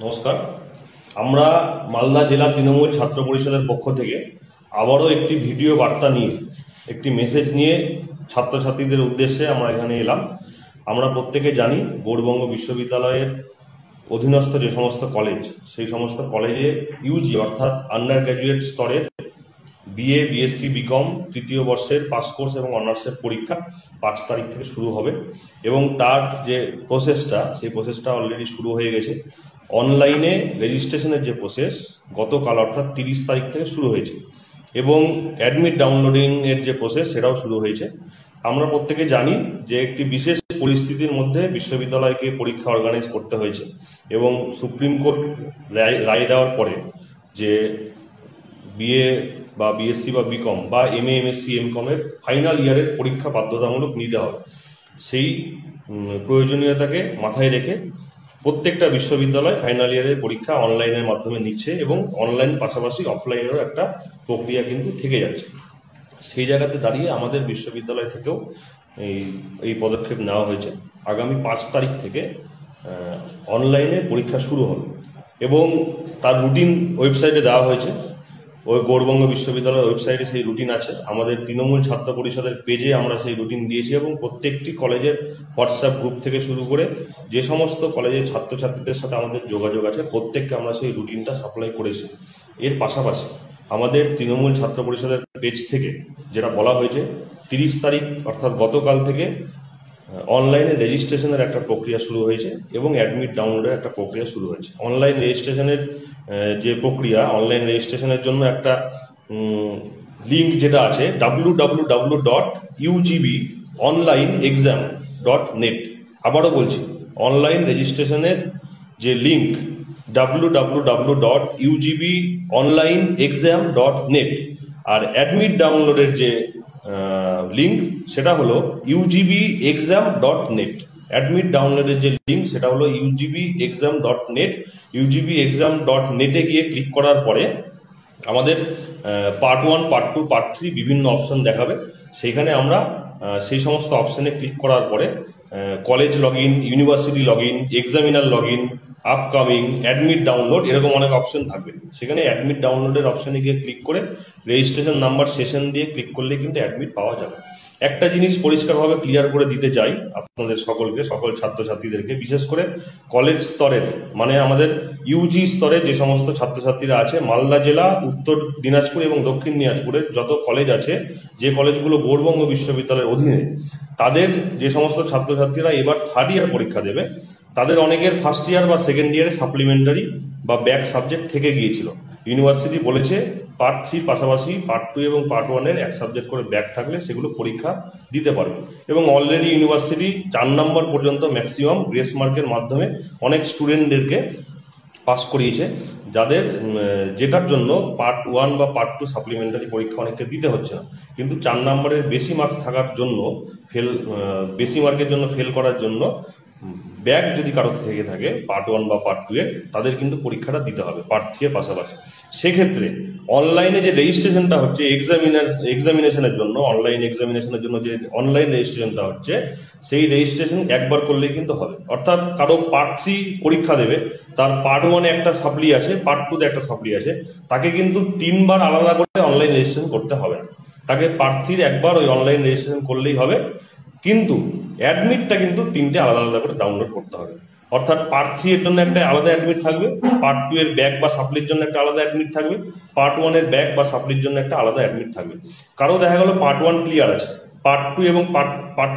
নমস্কার। আমরা মালদা জেলা তৃণমূল ছাত্র পরিষদের পক্ষ থেকে আবারও একটি ভিডিও বার্তা নিয়ে, একটি মেসেজ নিয়ে ছাত্রছাত্রীদের উদ্দেশ্যে আমরা এখানে এলাম। আমরা প্রত্যেকে জানি গৌড়বঙ্গ বিশ্ববিদ্যালয়ের অধীনস্থ যে সমস্ত কলেজ, সেই সমস্ত কলেজে ইউজি অর্থাৎ আন্ডার গ্র্যাজুয়েট স্তরের বিএ, বিএসসি, বিকম তৃতীয় বর্ষের পাস কোর্স এবং অনার্সের পরীক্ষা 5 তারিখ থেকে শুরু হবে এবং তার যে প্রসেসটা, সেই প্রসেসটা অলরেডি শুরু হয়ে গেছে। অনলাইনে রেজিস্ট্রেশনের যে প্রসেস গতকাল অর্থাৎ 30 তারিখ থেকে শুরু হয়েছে এবং অ্যাডমিট ডাউনলোডিং এর যে প্রসেস সেটাও শুরু হয়েছে। আমরা প্রত্যেকে জানি যে একটি বিশেষ পরিস্থিতির মধ্যে বিশ্ববিদ্যালয়কে পরীক্ষা অর্গানাইজ করতে হয়েছে এবং সুপ্রিম কোর্ট রায় দেওয়ার পরে যে বিএ বা বিএসসি বা বিকম বা এমএ, এমএসসি, এমকমের ফাইনাল ইয়ারের পরীক্ষা বাধ্যতামূলক নিতে হবে, সেই প্রয়োজনীয়তাকে মাথায় রেখে প্রত্যেকটা বিশ্ববিদ্যালয় ফাইনাল ইয়ারের পরীক্ষা অনলাইনের মাধ্যমে নিচ্ছে এবং অনলাইন পাশাপাশি অফলাইনেরও একটা প্রক্রিয়া কিন্তু থেকে যাচ্ছে। সেই জায়গাতে দাঁড়িয়ে আমাদের বিশ্ববিদ্যালয় থেকেও এই পদক্ষেপ নেওয়া হয়েছে। আগামী 5 তারিখ থেকে অনলাইনে পরীক্ষা শুরু হবে এবং তার রুটিন ওয়েবসাইটে দেওয়া হয়েছে। ওই গৌড়বঙ্গ বিশ্ববিদ্যালয়ের ওয়েবসাইটে সেই রুটিন আছে। আমাদের তৃণমূল ছাত্র পরিষদের পেজে আমরা সেই রুটিন দিয়েছি এবং প্রত্যেকটি কলেজের হোয়াটসঅ্যাপ গ্রুপ থেকে শুরু করে যে সমস্ত কলেজের ছাত্রছাত্রীদের সাথে আমাদের যোগাযোগ আছে প্রত্যেককে আমরা সেই রুটিনটা সাপ্লাই করেছি। এর পাশাপাশি আমাদের তৃণমূল ছাত্র পরিষদের পেজ থেকে যেটা বলা হয়েছে, 30 তারিখ অর্থাৎ গতকাল থেকে অনলাইনে রেজিস্ট্রেশনের একটা প্রক্রিয়া শুরু হয়েছে এবং অ্যাডমিট ডাউনলোডের একটা প্রক্রিয়া শুরু হয়েছে। অনলাইন রেজিস্ট্রেশনের যে প্রক্রিয়া, অনলাইন রেজিস্ট্রেশনের জন্য একটা লিঙ্ক যেটা আছে www.ugb.onlineexam.net। আবারও বলছি, অনলাইন রেজিস্ট্রেশনের যে লিঙ্ক www.ugb.onlineexam.net আর অ্যাডমিট ডাউনলোডের যে লিঙ্ক সেটা হলো ugbexam.net। অ্যাডমিট ডাউনলোডের যে লিঙ্ক সেটা হলো ugbexam.net। ugbexam.net-এ গিয়ে ক্লিক করার পরে আমাদের পার্ট 1, পার্ট 2, পার্ট 3 বিভিন্ন অপশন দেখাবে। সেইখানে আমরা সেই সমস্ত অপশনে ক্লিক করার পরে college log in, university log in, examiner log in, upcoming, admit download এরকম অনেক অপশন থাকবে। সেখানে অ্যাডমিট ডাউনলোডের অপশনে গিয়ে ক্লিক করে রেজিস্ট্রেশন নাম্বার সেশন দিয়ে ক্লিক করলে কিন্তু অ্যাডমিট পাওয়া যাবে। একটা জিনিস পরিষ্কারভাবে ক্লিয়ার করে দিতে চাই আপনাদের সকলকে, সকল ছাত্রছাত্রীদেরকে, বিশেষ করে কলেজ স্তরের মানে আমাদের ইউজি স্তরে যে সমস্ত ছাত্রছাত্রীরা আছে, মালদা জেলা, উত্তর দিনাজপুর এবং দক্ষিণ দিনাজপুরের যত কলেজ আছে, যে কলেজগুলো গৌড়বঙ্গ বিশ্ববিদ্যালয়ের অধীনে, তাদের যে সমস্ত ছাত্রছাত্রীরা এবার 3rd ইয়ার পরীক্ষা দেবে, তাদের অনেকের ফার্স্ট ইয়ার বা সেকেন্ড ইয়ারে সাপ্লিমেন্টারি বা ব্যাক সাবজেক্ট থেকে গিয়েছিল। ইউনিভার্সিটি বলেছে পার্ট 3 পাশাপাশি পার্ট 2 এবং পার্ট 1-এর এক সাবজেক্ট করে ব্যাক থাকলে সেগুলো পরীক্ষা দিতে পারবে এবং অলরেডি ইউনিভার্সিটি 4 নম্বর পর্যন্ত ম্যাক্সিমাম গ্রেস মার্কের মাধ্যমে অনেক স্টুডেন্টদেরকে পাস করিয়েছে, যাদের যেটার জন্য পার্ট 1 বা পার্ট 2 সাপ্লিমেন্টারি পরীক্ষা অনেককে দিতে হচ্ছে না। কিন্তু 4 নম্বরের বেশি মার্কস থাকার জন্য বেশি মার্কের জন্য ফেল করার জন্য ব্যাক যদি কারো থেকে থাকে পার্ট 1 বা পার্ট 2 এর, তাদের কিন্তু পরীক্ষাটা দিতে হবে পার্ট 3 এর পাশাপাশি। সেক্ষেত্রে অনলাইনে যে রেজিস্ট্রেশনটা হচ্ছে এক্সামিনেশনের জন্য, অনলাইন এক্সামিনেশনের জন্য যে অনলাইন রেজিস্ট্রেশনটা হচ্ছে, সেই রেজিস্ট্রেশন একবার করলেই কিন্তু হবে। অর্থাৎ কারো পার্ট 3 পরীক্ষা দেবে, তার পার্ট 1-এ একটা সাপ্লি আছে, পার্ট 2-তে একটা সাপ্লি আছে, তাকে কিন্তু 3 বার আলাদা করে অনলাইন রেজিস্ট্রেশন করতে হবে না। তাকে পার্ট 3 একবার ওই অনলাইন রেজিস্ট্রেশন করলেই হবে, কিন্তু অ্যাডমিটটা কিন্তু 3টে আলাদা আলাদা করে ডাউনলোড করতে হবে। অর্থাৎ পার্ট 3 এর জন্য একটা আলাদা অ্যাডমিট থাকবে, পার্ট 2 এর ব্যাক বা সাপ্লির জন্য একটা আলাদা অ্যাডমিট থাকবে, পার্ট 1 এর ব্যাক বা সাপ্লির জন্য একটা আলাদা অ্যাডমিট থাকবে। কারো দেখা গেল পার্ট 1 ক্লিয়ার আছে, পার্ট 2 এবং পার্ট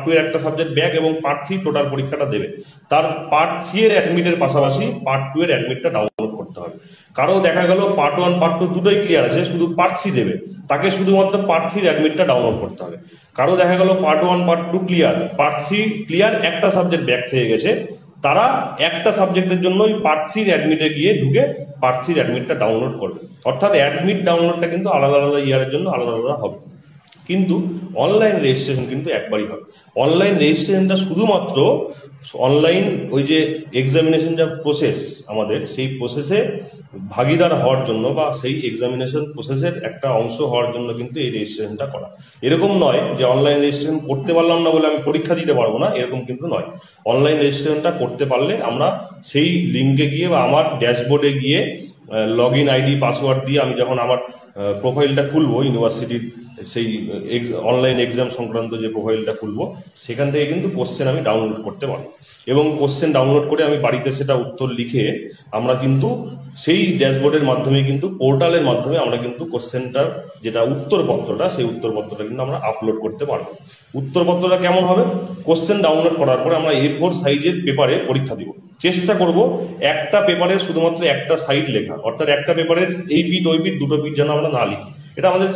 2 এর একটা সাবজেক্ট ব্যাক এবং পার্ট 3 টোটাল পরীক্ষাটা দেবে, তার পার্ট 3 এর অ্যাডমিটের পাশাপাশি পার্ট 2 এর অ্যাডমিটটা ডাউনলোড করতে হবে। কারো দেখা গেল পার্ট 1 পার্ট 2 দুটোই ক্লিয়ার আছে, শুধু পার্ট 3 দেবে, তাকে শুধুমাত্র পার্ট 3 এর অ্যাডমিটটা ডাউনলোড করতে হবে। কারো দেখা গেল part 1 part 2 clear, part 3 clear, একটা সাবজেক্ট ব্যাক থেকে গেছে, তারা একটা সাবজেক্টের জন্য ওই পার্ট 3 অ্যাডমিটে গিয়ে ঢুকে পার্ট 3 অ্যাডমিটটা ডাউনলোড করবে। অর্থাৎ অ্যাডমিট ডাউনলোডটা কিন্তু আলাদা আলাদা ইয়ারের জন্য আলাদা আলাদা হবে। কিন্তু অনলাইন রেজিস্ট্রেশন কিন্তু একবারই হবে। অনলাইন রেজিস্ট্রেশনটা শুধুমাত্র অনলাইন ওই যে এক্সামিনেশন যা প্রসেস আমাদের, সেই প্রসেসে ভাগিদার হওয়ার জন্য বা সেই এক্সামিনেশন প্রসেসের একটা অংশ হওয়ার জন্য কিন্তু এই রেজিস্ট্রেশনটা করা। এরকম নয় যে অনলাইন রেজিস্ট্রেশন করতে পারলাম না বলে আমি পরীক্ষা দিতে পারবো না, এরকম কিন্তু নয়। অনলাইন রেজিস্ট্রেশনটা করতে পারলে আমরা সেই লিঙ্কে গিয়ে বা আমার ড্যাশবোর্ডে গিয়ে লগ ইন আইডি পাসওয়ার্ড দিয়ে আমি যখন আমার প্রোফাইলটা খুলবো ইউনিভার্সিটির সেই অনলাইন এক্সাম সংক্রান্ত যে প্রোফাইলটা খুলবো, সেখান থেকে কিন্তু কোশ্চেন আমি ডাউনলোড করতে পারবো এবং কোশ্চেন ডাউনলোড করে আমি বাড়িতে সেটা উত্তর লিখে আমরা কিন্তু সেই ড্যাশবোর্ডের মাধ্যমে কিন্তু পোর্টালের মাধ্যমে আমরা কিন্তু কোশ্চেনটার যেটা উত্তরপত্রটা, সেই উত্তরপত্রটা কিন্তু আমরা আপলোড করতে পারবো। উত্তরপত্রটা কেমন হবে? কোশ্চেন ডাউনলোড করার পরে আমরা A4 সাইজের পেপারে পরীক্ষা দিব। চেষ্টা করব একটা পেপারে শুধুমাত্র একটা সাইড লেখা, অর্থাৎ একটা পেপারের এই পিঠ ওই পিঠ দুটো পিঠ যেন আমরা না লিখি, এটা আমাদের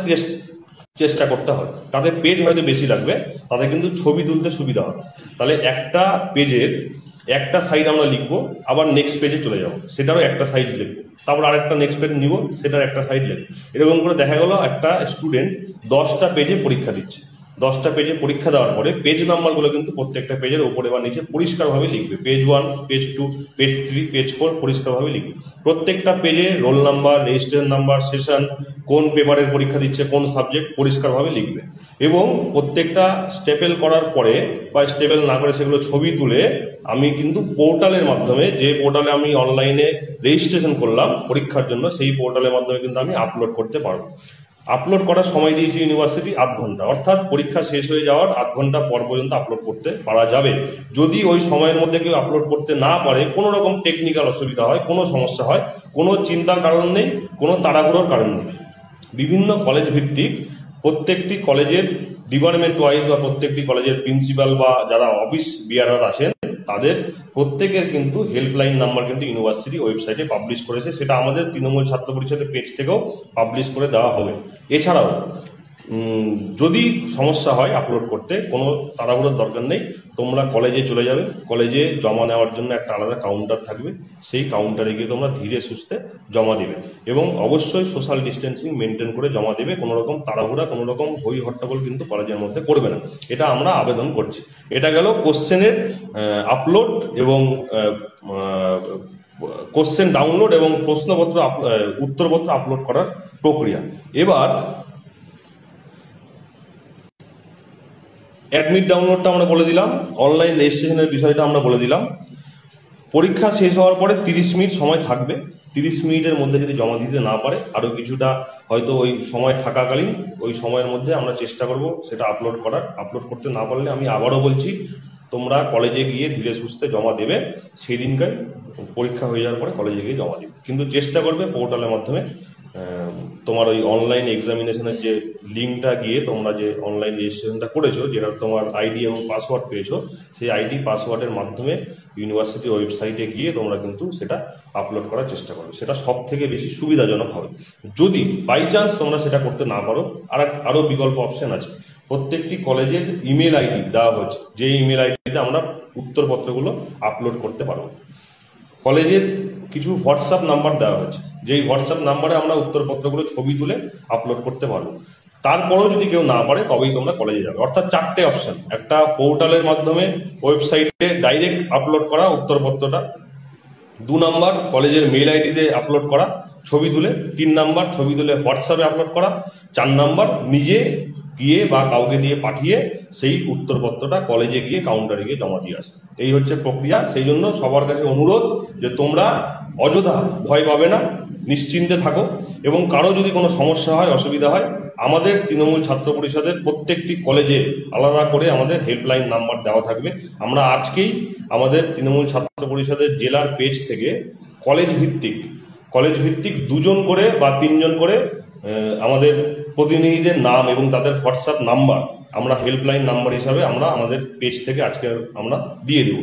চেষ্টা করতে হবে। তাদের পেজ হয়তো বেশি লাগবে, তাদের কিন্তু ছবি তুলতে সুবিধা হবে। তাহলে একটা পেজের একটা সাইড আমরা লিখবো, আবার নেক্সট পেজে চলে যাবো, সেটারও একটা সাইড লিখবো, তারপর আরেকটা নেক্সট পেজ নিব, সেটার একটা সাইড লিখবো। এরকম করে দেখা গেল একটা স্টুডেন্ট 10টা পেজে পরীক্ষা দিচ্ছে। 10টা পেজে পরীক্ষা দেওয়ার পরে পেজ নাম্বারগুলো কিন্তু প্রত্যেকটা পেজের উপরে বা নিচে পরিষ্কারভাবে লিখবে। পেজ 1, পেজ 2, পেজ 3, পেজ 4 পরিষ্কারভাবে লিখবে। প্রত্যেকটা পেজে roll number, registration number, session, কোন পেপারের পরীক্ষা দিচ্ছে, কোন সাবজেক্ট পরিষ্কারভাবে লিখবে। এবং প্রত্যেকটা স্টেপেল করার পরে বা স্টেপেল না করে সেগুলো ছবি তুলে আমি কিন্তু পোর্টালের মাধ্যমে, যে পোর্টালে আমি অনলাইনে রেজিস্ট্রেশন করলাম পরীক্ষার জন্য, সেই পোর্টালের মাধ্যমে কিন্তু আমি আপলোড করতে পারবো। আপলোড করার সময় দিয়েছি ইউনিভার্সিটি 8 ঘন্টা, অর্থাৎ পরীক্ষা শেষ হয়ে যাওয়ার 8 ঘন্টা পর পর্যন্ত আপলোড করতে পারা যাবে। যদি ওই সময়ের মধ্যে কেউ আপলোড করতে না পারে, কোনো রকম টেকনিক্যাল অসুবিধা হয়, কোনো সমস্যা হয়, কোনো চিন্তার কারণ নেই, কোনো তাড়াহুড়োর কারণ নেই। বিভিন্ন কলেজ ভিত্তিক প্রত্যেকটি কলেজের ডিপার্টমেন্ট ওয়াইজ বা প্রত্যেকটি কলেজের প্রিন্সিপাল বা যারা অফিস বিয়ারার আছেন, তাদের প্রত্যেকের কিন্তু হেল্পলাইন নাম্বার কিন্তু ইউনিভার্সিটি ওয়েবসাইটে পাবলিশ করেছে। সেটা আমাদের তৃণমূল ছাত্র পরিষদের পেজ থেকেও পাবলিশ করে দেওয়া হবে। এছাড়াও যদি সমস্যা হয় আপলোড করতে, কোনো তাড়াহুড়োর দরকার নেই, তোমরা কলেজে চলে যাবে। কলেজে জমা নেওয়ার জন্য একটা আলাদা কাউন্টার থাকবে, সেই কাউন্টারে গিয়ে তোমরা ধীরে সুস্থে জমা দেবে এবং অবশ্যই সোশ্যাল ডিস্টেন্সিং মেনটেন করে জমা দেবে। কোনো রকম তাড়াহুড়া, কোনো রকম হই হট্টগোল কিন্তু কলেজের মধ্যে করবে না, এটা আমরা আবেদন করছি। এটা গেল কোশ্চেনের আপলোড এবং কোশ্চেন ডাউনলোড এবং প্রশ্নপত্র উত্তরপত্র আপলোড করার প্রক্রিয়া। এবার অ্যাডমিট ডাউনলোডটা আমরা বলে দিলাম, অনলাইন রেজিস্ট্রেশনের বিষয়টা আমরা বলে দিলাম। পরীক্ষা শেষ হওয়ার পরে 30 মিনিট সময় থাকবে। 30 মিনিটের মধ্যে যদি জমা দিতে না পারে, আরো কিছুটা হয়তো ওই সময় থাকাকালীন ওই সময়ের মধ্যে আমরা চেষ্টা করব সেটা আপলোড করার। আপলোড করতে না পারলে আমি আবারও বলছি, তোমরা কলেজে গিয়ে ধীরে সুস্থে জমা দেবে। সেই দিনকার পরীক্ষা হয়ে যাওয়ার পরে কলেজে গিয়ে জমা দেবে, কিন্তু চেষ্টা করবে পোর্টালের মাধ্যমে তোমার ওই অনলাইন এক্সামিনেশনের যে লিঙ্কটা গিয়ে তোমরা যে অনলাইন রেজিস্ট্রেশনটা করেছো, যেটা তোমার আইডি এবং পাসওয়ার্ড পেয়েছো, সেই আইডি পাসওয়ার্ডের মাধ্যমে ইউনিভার্সিটি ওয়েবসাইটে গিয়ে তোমরা কিন্তু সেটা আপলোড করার চেষ্টা করবে। সেটা সব থেকে বেশি সুবিধাজনক হবে। যদি বাই চান্স তোমরা সেটা করতে না পারো, আরো বিকল্প অপশন আছে। প্রত্যেকটি কলেজের ইমেল আইডি দেওয়া হয়েছে, যে ইমেল আইডিতে আমরা উত্তরপত্রগুলো আপলোড করতে পারবো। কলেজের কিছু হোয়াটসঅ্যাপ নাম্বার দেওয়া হয়েছে, যেই হোয়াটসঅ্যাপ নাম্বারে আমরা উত্তরপত্রগুলো ছবি তুলে আপলোড করতে পারবো। তারপরেও যদি কেউ না পারে, তবেই তোমরা কলেজে যাবে। অর্থাৎ 4টে অপশন, একটা পোর্টালের মাধ্যমে ওয়েবসাইটে ডাইরেক্ট আপলোড করা উত্তরপত্রটা, 2 নাম্বার কলেজের মেল আইডিতে আপলোড করা ছবি তুলে, 3 নাম্বার ছবি তুলে হোয়াটসঅ্যাপে আপলোড করা, 4 নাম্বার নিজে গিয়ে বা কাউকে দিয়ে পাঠিয়ে সেই উত্তরপত্রটা কলেজে গিয়ে কাউন্টারে গিয়ে জমা দিয়ে আসে। এই হচ্ছে প্রক্রিয়া। সেই জন্য সবার কাছে অনুরোধ যে তোমরা অযথা ভয় পাবে না, নিশ্চিন্তে থাকো। এবং কারো যদি কোনো সমস্যা হয়, অসুবিধা হয়, আমাদের তৃণমূল ছাত্র পরিষদের প্রত্যেকটি কলেজে আলাদা করে আমাদের হেল্পলাইন নাম্বার দেওয়া থাকবে। আমরা আজকেই আমাদের তৃণমূল ছাত্র পরিষদের জেলার পেজ থেকে কলেজ ভিত্তিক 2 জন করে বা 3 জন করে আমাদের প্রতিনিধিদের নাম এবং তাদের হোয়াটসঅ্যাপ নাম্বার আমরা হেল্পলাইন নাম্বার হিসাবে আমরা আমাদের পেজ থেকে আজকে আমরা দিয়ে দেব।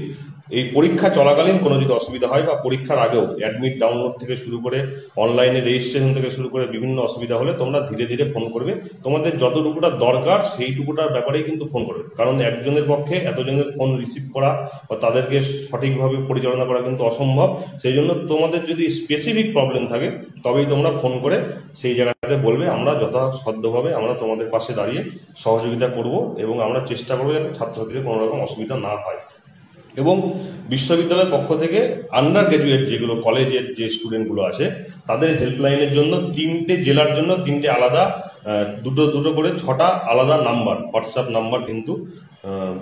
এই পরীক্ষা চলাকালীন কোনো যদি অসুবিধা হয় বা পরীক্ষার আগেও অ্যাডমিট ডাউনলোড থেকে শুরু করে অনলাইনে রেজিস্ট্রেশন থেকে শুরু করে বিভিন্ন অসুবিধা হলে তোমরা ধীরে ধীরে ফোন করবে। তোমাদের যতটুকুটা দরকার সেইটুকুটার ব্যাপারেই কিন্তু ফোন করবে, কারণ একজনের পক্ষে এতজনের ফোন রিসিভ করা বা তাদেরকে সঠিকভাবে পরিচালনা করা কিন্তু অসম্ভব। সেই জন্য তোমাদের যদি স্পেসিফিক প্রবলেম থাকে তবেই তোমরা ফোন করে সেই জায়গাতে বলবে, আমরা যথাসাধ্যভাবে আমরা তোমাদের পাশে দাঁড়িয়ে সহযোগিতা করব এবং আমরা চেষ্টা করবো যাতে ছাত্রছাত্রীদের কোনো রকম অসুবিধা না হয়। এবং বিশ্ববিদ্যালয়ের পক্ষ থেকে আন্ডার গ্র্যাজুয়েট যেগুলো কলেজের যে স্টুডেন্টগুলো আছে তাদের হেল্পলাইনের জন্য 3টে জেলার জন্য 3টে আলাদা দুটো করে 6টা আলাদা নাম্বার, হোয়াটসঅ্যাপ নাম্বার কিন্তু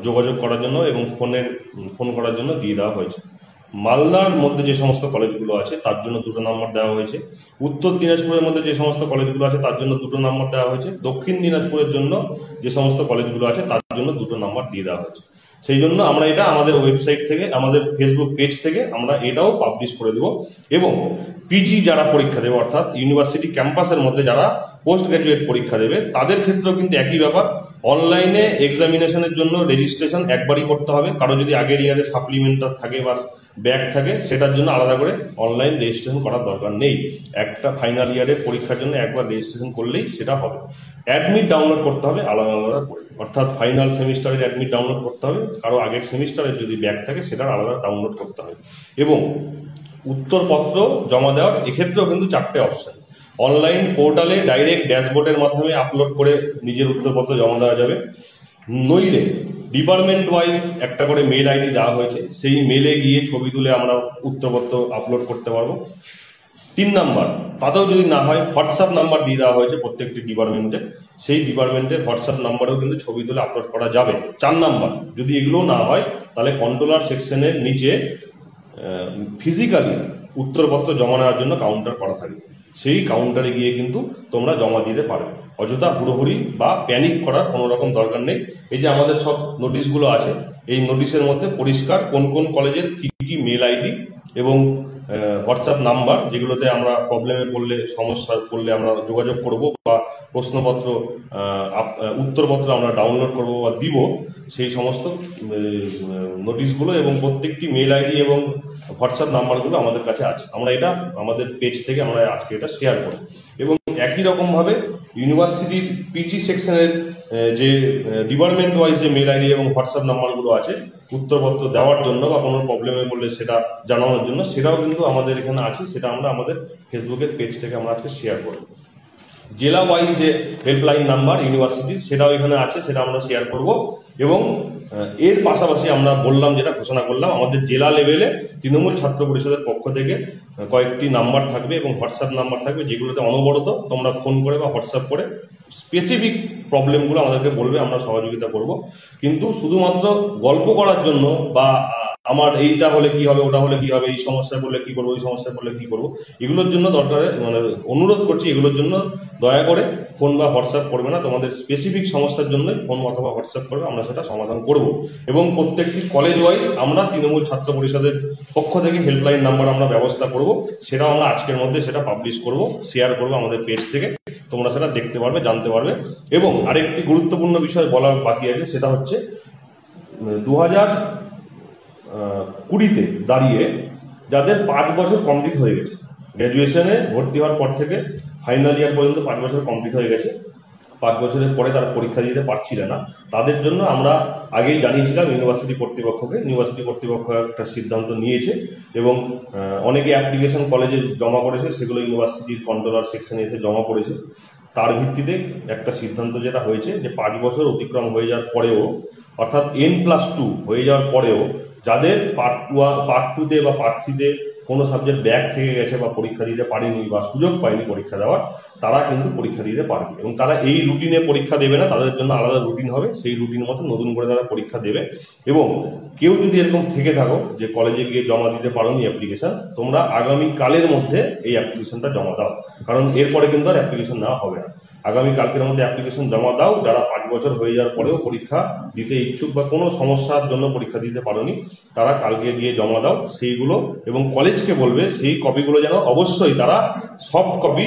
যোগাযোগ করার জন্য এবং ফোন করার জন্য দিয়ে দেওয়া হয়েছে। মালদার মধ্যে যে সমস্ত কলেজগুলো আছে তার জন্য 2টো নাম্বার দেওয়া হয়েছে। উত্তর দিনাজপুরের মধ্যে যে সমস্ত কলেজগুলো আছে তার জন্য 2টো নাম্বার দেওয়া হয়েছে। দক্ষিণ দিনাজপুরের জন্য যে সমস্ত কলেজগুলো আছে তার জন্য 2টো নাম্বার দিয়ে দেওয়া হয়েছে। সেই জন্য আমরা এটা আমাদের ওয়েবসাইট থেকে, আমাদের ফেসবুক পেজ থেকে আমরা এটাও পাবলিশ করে দেবো। এবং পিজি যারা পরীক্ষা দেবে অর্থাৎ ইউনিভার্সিটি ক্যাম্পাসের মধ্যে যারা পোস্ট গ্রাজুয়েট পরীক্ষা দেবে তাদের ক্ষেত্রেও কিন্তু একই ব্যাপার। অনলাইনে এক্সামিনেশনের জন্য রেজিস্ট্রেশন একবারই করতে হবে। কারো যদি আগের ইয়ারে সাপ্লিমেন্টার থাকে বা ব্যাক থাকে সেটার জন্য আলাদা করে অনলাইন রেজিস্ট্রেশন করার দরকার নেই। একটা ফাইনাল ইয়ারের পরীক্ষার জন্য একবার রেজিস্ট্রেশন করলেই সেটা হবে। অ্যাডমিট ডাউনলোড করতে হবে আলাদা আলাদা করে, অর্থাৎ ফাইনাল সেমিস্টারের অ্যাডমিট ডাউনলোড করতে হবে, কারো আগের সেমিস্টারের যদি ব্যাক থাকে সেটার আলাদা ডাউনলোড করতে হবে। এবং উত্তরপত্র জমা দেওয়ার এক্ষেত্রেও কিন্তু 4টে অপশন। অনলাইন পোর্টালে ডাইরেক্ট ড্যাশবোর্ডের মাধ্যমে আপলোড করে নিজের উত্তরপত্র জমা দেওয়া যাবে, নইলে ডিপার্টমেন্ট ওয়াইজ একটা করে মেল আইডি দেওয়া হয়েছে, সেই মেলে গিয়ে ছবি তুলে আমরা উত্তরপত্র আপলোড করতে পারবো। 3 নাম্বার, তাতেও যদি না হয় হোয়াটসঅ্যাপ নাম্বার দিয়ে দেওয়া হয়েছে প্রত্যেকটি ডিপার্টমেন্টে, সেই ডিপার্টমেন্টের হোয়াটসঅ্যাপ নাম্বারেও কিন্তু ছবি তুলে আপলোড করা যাবে। 4 নাম্বার, যদি এগুলো না হয় তাহলে কন্ট্রোলার সেকশনের নিচে ফিজিক্যালি উত্তরপত্র জমা নেওয়ার জন্য কাউন্টার করা থাকবে, সেই কাউন্টারে গিয়ে কিন্তু তোমরা জমা দিতে পারবে। অযথা হুড়োহুড়ি বা প্যানিক করার কোনো রকম দরকার নেই। এই যে আমাদের সব নোটিশগুলো আছে, এই নোটিশের মধ্যে পরিষ্কার কোন কোন কলেজের কি কি মেল আইডি এবং হোয়াটসঅ্যাপ নাম্বার, যেগুলোতে আমরা প্রবলেমে পড়লে, সমস্যা পড়লে আমরা যোগাযোগ করব বা প্রশ্নপত্র উত্তরপত্র আমরা ডাউনলোড করব বা দিব, সেই সমস্ত নোটিশগুলো এবং প্রত্যেকটি মেল আইডি এবং হোয়াটসঅ্যাপ নাম্বারগুলো আমাদের কাছে আছে। আমরা এটা আমাদের পেজ থেকে আমরা আজকে এটা শেয়ার করব। এবং একই রকম ভাবে ইউনিভার্সিটির পিজি সেকশনের যে ডিপার্টমেন্ট ওয়াইজ যে মেল আইডি এবং হোয়াটসঅ্যাপ নাম্বারগুলো আছে উত্তরপত্র দেওয়ার জন্য বা কোনো প্রবলেমে বললে সেটা জানানোর জন্য, সেটাও কিন্তু আমাদের এখানে আছে। সেটা আমরা আমাদের ফেসবুকের পেজ থেকে আমরা আজকে শেয়ার করব। জেলা ওয়াইজ যে হেল্পলাইন নাম্বার ইউনিভার্সিটির সেটাও এখানে আছে, সেটা আমরা শেয়ার করব। এবং এর পাশাপাশি আমরা বললাম, যেটা ঘোষণা করলাম, আমাদের জেলা লেভেলে তৃণমূল ছাত্র পরিষদের পক্ষ থেকে কয়েকটি নাম্বার থাকবে এবং হোয়াটসঅ্যাপ নাম্বার থাকবে, যেগুলোতে অনবরত তোমরা ফোন করে বা হোয়াটসঅ্যাপ করে স্পেসিফিক প্রবলেমগুলো আমাদেরকে বলবে, আমরা সহযোগিতা করব। কিন্তু শুধুমাত্র গল্প করার জন্য বা আমার এইটা হলে কি হবে, ওটা হলে কি হবে, এই সমস্যায় পড়লে কি করবো, এই সমস্যায় পড়লে কি করবো, এগুলোর জন্য দরকার মানে অনুরোধ করছি, এগুলোর জন্য দয়া করে ফোন বা হোয়াটসঅ্যাপ করবে না। তোমাদের স্পেসিফিক সমস্যার জন্য ফোন অথবা হোয়াটসঅ্যাপ করবে, আমরা সেটা সমাধান করব। এবং প্রত্যেকটি কলেজ ওয়াইজ আমরা তৃণমূল ছাত্র পরিষদের পক্ষ থেকে হেল্পলাইন নাম্বার আমরা ব্যবস্থা করব, সেটাও আমরা আজকের মধ্যে সেটা পাবলিশ করব, শেয়ার করব আমাদের পেজ থেকে, তোমরা সেটা দেখতে পারবে, জানতে পারবে। এবং আরেকটি গুরুত্বপূর্ণ বিষয় বলার বাকি আছে, সেটা হচ্ছে 2020-তে দাঁড়িয়ে যাদের 5 বছর কমপ্লিট হয়ে গেছে, গ্র্যাজুয়েশনে ভর্তি হওয়ার পর থেকে ফাইনাল ইয়ার পর্যন্ত 5 বছর কমপ্লিট হয়ে গেছে, 5 বছরের পরে তারা পরীক্ষা দিতে পারছিল না, তাদের জন্য আমরা আগেই জানিয়েছিলাম ইউনিভার্সিটি কর্তৃপক্ষকে। ইউনিভার্সিটি কর্তৃপক্ষ একটা সিদ্ধান্ত নিয়েছে এবং অনেকে অ্যাপ্লিকেশন কলেজে জমা করেছে, সেগুলো ইউনিভার্সিটির কন্ট্রোলার সেকশনে এসে জমা পড়েছে। তার ভিত্তিতে একটা সিদ্ধান্ত যেটা হয়েছে যে 5 বছর অতিক্রম হয়ে যাওয়ার পরেও, অর্থাৎ N+2 হয়ে যাওয়ার পরেও যাদের পার্ট 2-তে বা পার্ট 3-তে কোনো সাবজেক্ট ব্যাক থেকে গেছে বা পরীক্ষা দিতে পারেনি বা সুযোগ পায়নি পরীক্ষা দেওয়ার, তারা কিন্তু পরীক্ষা দিতে পারবে। এবং তারা এই রুটিনে পরীক্ষা দেবে না, তাদের জন্য আলাদা রুটিন হবে, সেই রুটিন মতো নতুন করে তারা পরীক্ষা দেবে। এবং কেউ যদি এরকম থেকে থাকো যে কলেজে গিয়ে জমা দিতে পারোনি অ্যাপ্লিকেশন, তোমরা আগামী কালের মধ্যে এই অ্যাপ্লিকেশনটা জমা দাও, কারণ এরপরে কিন্তু আর অ্যাপ্লিকেশন নেওয়া হবে না। আগামী কালকের মধ্যে অ্যাপ্লিকেশন জমা দাও, যারা 5 বছর হয়ে যাওয়ার পরেও পরীক্ষা দিতে ইচ্ছুক বা কোনো সমস্যার জন্য পরীক্ষা দিতে পারোনি, তারা কালকে গিয়ে জমা দাও সেইগুলো। এবং কলেজকে বলবে সেই কপিগুলো যেন অবশ্যই তারা সফট কপি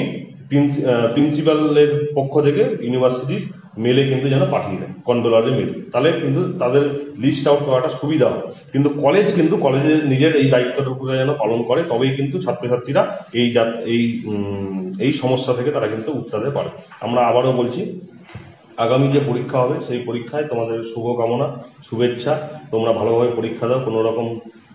প্রিন্সিপালের পক্ষ থেকে ইউনিভার্সিটির মেলে কিন্তু যেন পাঠিয়ে দেয়, কন্ট্রোলারে মেলে, তাহলে কিন্তু তাদের লিস্ট আউট করাটা সুবিধা হয়। কিন্তু কলেজের নিজের এই দায়িত্বটুকু যেন পালন করে, তবেই কিন্তু ছাত্রছাত্রীরা এই সমস্যা থেকে তারা কিন্তু উত্তরাতে পারে। আমরা আবারও বলছি, আগামী যে পরীক্ষা হবে সেই পরীক্ষায় তোমাদের শুভকামনা, শুভেচ্ছা। তোমরা ভালোভাবে পরীক্ষা দাও, কোনো রকম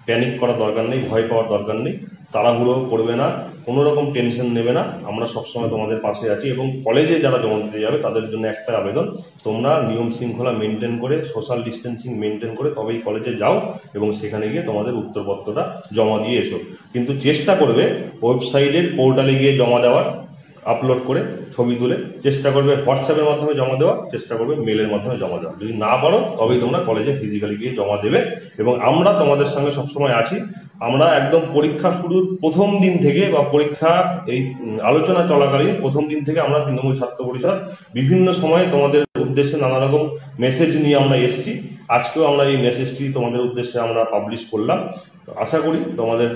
প্যানিক করার দরকার নেই, ভয় পাওয়ার দরকার নেই, তাড়াহুড়ো করবে না, কোনো রকম টেনশন নেবে না। আমরা সবসময় তোমাদের পাশে আছি। এবং কলেজে যারা জমা দিতে যাবে তাদের জন্য একটা আবেদন, তোমরা নিয়ম শৃঙ্খলা মেনটেন করে, সোশ্যাল ডিস্টেন্সিং মেনটেন করে তবেই কলেজে যাও এবং সেখানে গিয়ে তোমাদের উত্তরপত্রটা জমা দিয়ে এসো। কিন্তু চেষ্টা করবে ওয়েবসাইটের পোর্টালে গিয়ে জমা দেওয়ার, আপলোড করে ছবি তুলে। চেষ্টা করবে হোয়াটসঅ্যাপের মাধ্যমে জমা দেওয়া, চেষ্টা করবে মেলের মাধ্যমে জমা দেওয়া। যদি না পারো তবেই তোমরা কলেজে ফিজিক্যালি গিয়ে জমা দেবে। এবং আমরা তোমাদের সঙ্গে সবসময় আছি। আমরা একদম পরীক্ষা শুরুর প্রথম দিন থেকে বা পরীক্ষা এই আলোচনা চলাকালীন প্রথম দিন থেকে আমরা তৃণমূল ছাত্র পরিষদ বিভিন্ন সময়ে তোমাদের উদ্দেশ্যে নানা রকম মেসেজ নিয়ে আমরা এসেছি। আজকেও আমরা এই মেসেজটি তোমাদের উদ্দেশ্যে আমরা পাবলিশ করলাম। আশা করি তোমাদের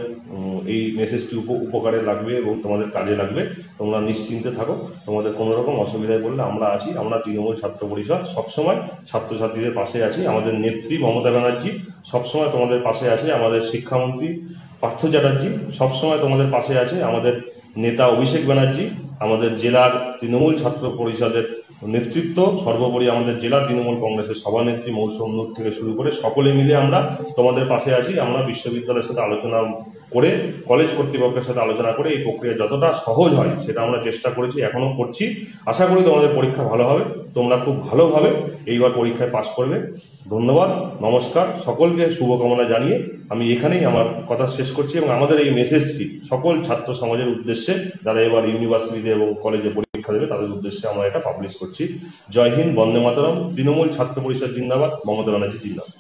এই মেসেজটি উপকারে লাগবে এবং তোমাদের কাজে লাগবে। তোমরা নিশ্চিন্তে থাকো, তোমাদের কোনো রকম অসুবিধায় পড়লে আমরা আছি। আমরা তৃণমূল ছাত্র পরিষদ সবসময় ছাত্রছাত্রীদের পাশে আছি। আমাদের নেত্রী মমতা ব্যানার্জি সবসময় তোমাদের পাশে আছে। আমাদের শিক্ষামন্ত্রী পার্থ চ্যাটার্জি সবসময় তোমাদের পাশে আছে। আমাদের নেতা অভিষেক ব্যানার্জি, আমাদের জেলার তৃণমূল ছাত্র পরিষদের নেতৃত্ব, সর্বোপরি আমাদের জেলা তৃণমূল কংগ্রেসের সভানেত্রী মৌসুম নূর থেকে শুরু করে সকলে মিলে আমরা তোমাদের পাশে আছি। আমরা বিশ্ববিদ্যালয়ের সাথে আলোচনা করে, কলেজ কর্তৃপক্ষের সাথে আলোচনা করে এই প্রক্রিয়া যতটা সহজ হয় সেটা আমরা চেষ্টা করেছি, এখনো করছি। আশা করি তোমাদের পরীক্ষা ভালো হবে, তোমরা খুব ভালোভাবে এইবার পরীক্ষায় পাশ করবে। ধন্যবাদ, নমস্কার, সকলকে শুভকামনা জানিয়ে আমি এখানেই আমার কথা শেষ করছি। এবং আমাদের এই মেসেজটি সকল ছাত্র সমাজের উদ্দেশ্যে, যারা এবার ইউনিভার্সিটিতে এবং কলেজে পরীক্ষা দেবে তাদের উদ্দেশ্যে আমরা এটা পাবলিশ করছি। জয় হিন্দ, বন্দে মাতরম, তৃণমূল ছাত্র পরিষদ জিন্দাবাদ, মমতা ব্যানার্জি জিন্দাবাদ।